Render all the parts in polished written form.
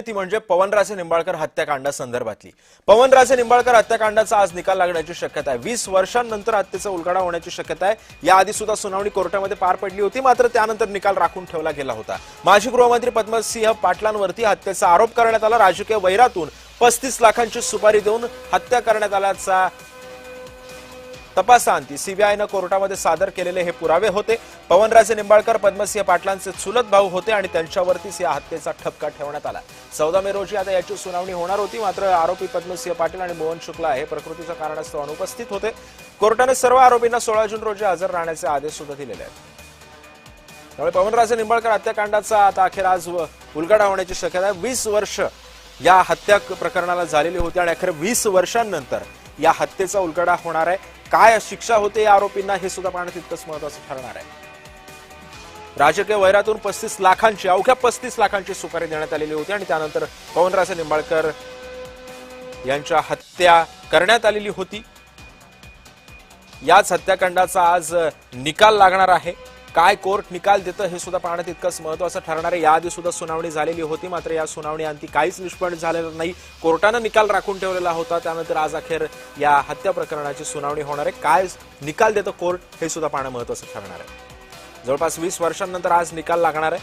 ती म्हणजे पवनराजे निंबाळकर हत्याकांडासंदर्भातली। पवनराजे निंबाळकर हत्याकांडाचा आज निकाल लागण्याची शक्यता आहे। 20 वर्षांनंतर हत्येचा उलगडा होण्याची शक्यता आहे। याआधी सुद्धा सुनावणी कोर्टामध्ये पार पडली होती, मात्र त्यानंतर निकाल राखून ठेवला गेला होता। माजी गृहमंत्री पद्मसिंह पाटलांवरती हत्येचा आरोप करण्यात आला। राजकीय वैरातून 35 लाखांची सुपारी देऊन हत्या करण्यात आल्याचा तपासांती सीबीआयनं कोर्टामध्ये सादर केलेले हे पुरावे होते। पवनराजे निंबाळकर पद्मसिंह पाटलांचे चुलत भाऊ होते आणि त्यांच्यावरतीच या हत्येचा ठपका ठेवण्यात आला। 14 मे रोजी आता याची सुनावणी होणार होती, मात्र आरोपी पद्मसिंह पाटील आणि मोहन शुक्ला हे प्रकृतीच्या कारणास्तव अनुपस्थित होते। कोर्टाने सर्व आरोपींना 16 जून रोजी हजर राहण्याचे आदेश सुद्धा दिलेले आहेत। त्यामुळे पवनराजे निंबाळकर हत्याकांडाचा आता अखेर आज उलगडा होण्याची शक्यता आहे। 20 वर्ष या हत्या प्रकरणाला झालेली होती आणि अखेर 20 वर्षांनंतर या हत्येचा उलगडा होणार आहे। काय शिक्षा होते या आरोपींना हे सुद्धा पाहणं तितकंच महत्त्वाचं ठरणार आहे। राजकीय वैरातून 35 लाखांची अवघ्या 35 लाखांची सुपारी देण्यात आलेली होती आणि त्यानंतर पवनराजे निंबाळकर यांच्या हत्या करण्यात आलेली होती। याच हत्याकांडाचा आज निकाल लागणार आहे। काय कोर्ट निकाल देतं हे सुद्धा पाहणं तितकंच महत्त्वाचं ठरणार आहे। याआधी सुद्धा सुनावणी झालेली होती, मात्र या सुनावणी अंती काहीच निष्पन्न झालेलं नाही। कोर्टानं निकाल राखून ठेवलेला होता, त्यानंतर आज अखेर या हत्या प्रकरणाची सुनावणी होणार आहे। काय निकाल देतं कोर्ट हे सुद्धा पाहणं महत्त्वाचं ठरणार आहे। जवळपास 20 वर्षांनंतर आज निकाल लागणार आहे।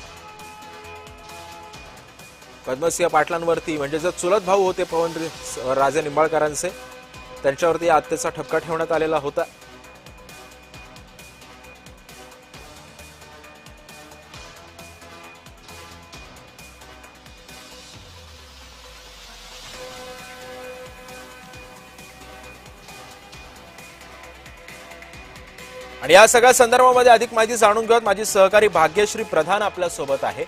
पद्मसिंह पाटलांवरती म्हणजे जे चुलत भाऊ होते पवनराजे निंबाळकरांचे, त्यांच्यावरती या हत्येचा ठपका ठेवण्यात आलेला होता। आणि या सगळ्या संदर्भामध्ये अधिक माहिती जाणून घेऊयात। माझी सहकारी भाग्यश्री प्रधान आपल्या सोबत आहे।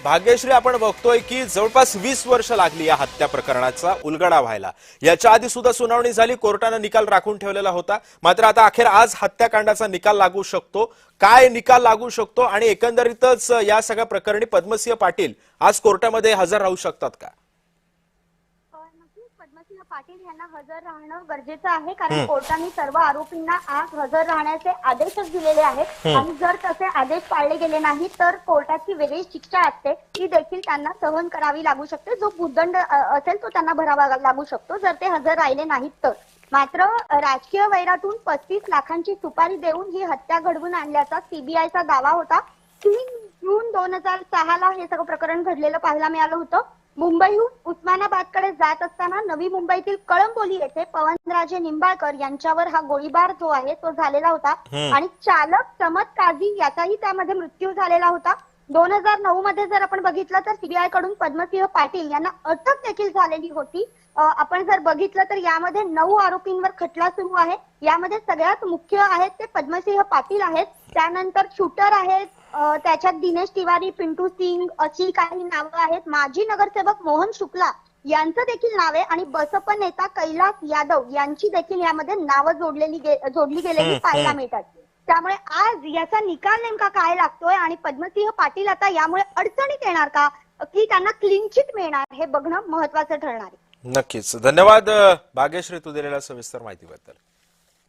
भाग्यश्री, आपण बघतोय की जवळपास 20 वर्ष लागली या हत्या प्रकरणाचा उलगडा व्हायला। याच्या आधी सुद्धा सुनावणी झाली, कोर्टाने निकाल राखून ठेवलेला होता, मात्र आता अखेर आज हत्याकांडाचा निकाल लागू शकतो। काय निकाल लागू शकतो आणि एकंदरीतच या सगळ्या प्रकरणी पद्मसिंह पाटील आज कोर्टामध्ये हजर राहू शकतात का? पद्मसिंह पाटील यांना हजर राहणं गरजेचं आहे, कारण कोर्टाने सर्व आरोपींना आज हजर राहण्याचे आदेशच दिलेले आहेत आणि जर तसे आदेश पाळले गेले नाही तर कोर्टाची वेगळी शिक्षा असते ती देखील त्यांना सहन करावी लागू शकते। जो भूदंड असेल तो त्यांना भरावा लागू शकतो जर ते हजर राहिले नाहीत तर। मात्र राजकीय वैरातून 35 लाखांची सुपारी देऊन ही हत्या घडवून आणल्याचा सीबीआयचा दावा होता। 3 जून 2006ला हे सगळं प्रकरण घडलेलं पाहायला मिळालं होतं। मुंबईहून उस्मानाबादकडे जात असताना नवी मुंबईतील कळंबोली येथे पवनराजे निंबाळकर यांच्यावर हा गोळीबार जो आहे तो झालेला होता आणि चालक समद काझी याचाही त्यामध्ये मृत्यू झालेला होता। 2009 मध्ये जर आपण बघितलं तर सीबीआय कडून पद्मसिंह पाटील यांना अटक देखील झालेली होती। आपण जर बघितलं तर यामध्ये 9 आरोपींवर खटला सुरू आहे। यामध्ये सगळ्यात मुख्य आहेत ते पद्मसिंह पाटील आहेत, त्यानंतर शूटर आहेत, त्याच्यात दिनेश तिवारी, पिंटू सिंग अशी काही नावं आहेत। माजी नगरसेवक मोहन शुक्ला यांचं देखील नाव आहे आणि बसप नेता कैलास यादव यांची देखील यामध्ये नावं जोडली गेलेली पाहायला मिळतात। त्यामुळे आज याचा निकाल नेमका काय लागतोय आणि पद्मसिंह पाटील आता यामुळे अडचणीत येणार का की त्यांना क्लीन चिट मिळणार हे बघणं महत्वाचं ठरणार आहे। नक्कीच। धन्यवाद भाग्यश्री, तू दिलेल्या सविस्तर माहितीबद्दल।